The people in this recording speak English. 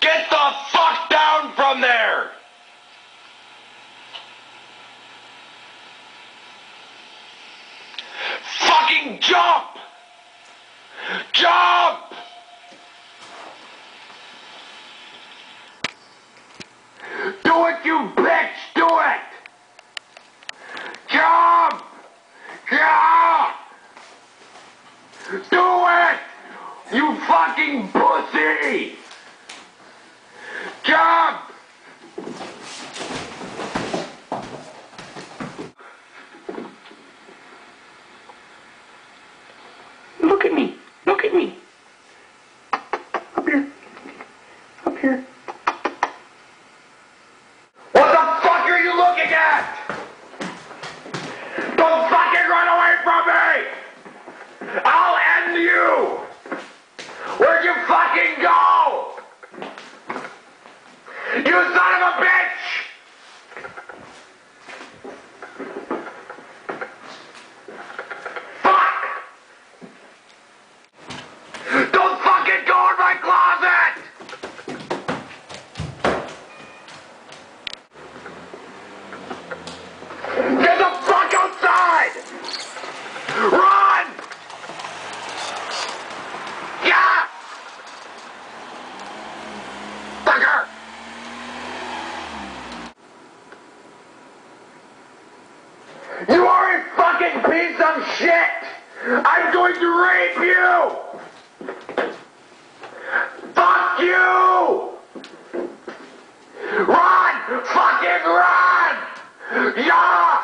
Get the fuck down from there! Fucking jump! Jump! Do it, you bitch! Do it! Jump! Jump! Do it! You fucking pussy! Jump! Look at me. Look at me. Up here. Up here. What the fuck are you looking at? Don't fucking run away from me! I'll end you! Where'd you fucking go? You son of a bitch! Fuck! Don't fucking go in my closet! Get the fuck outside! Run! Yeah! Fucker! You are a fucking piece of shit! I'm going to rape you! Fuck you! Run! Fucking run! Yeah!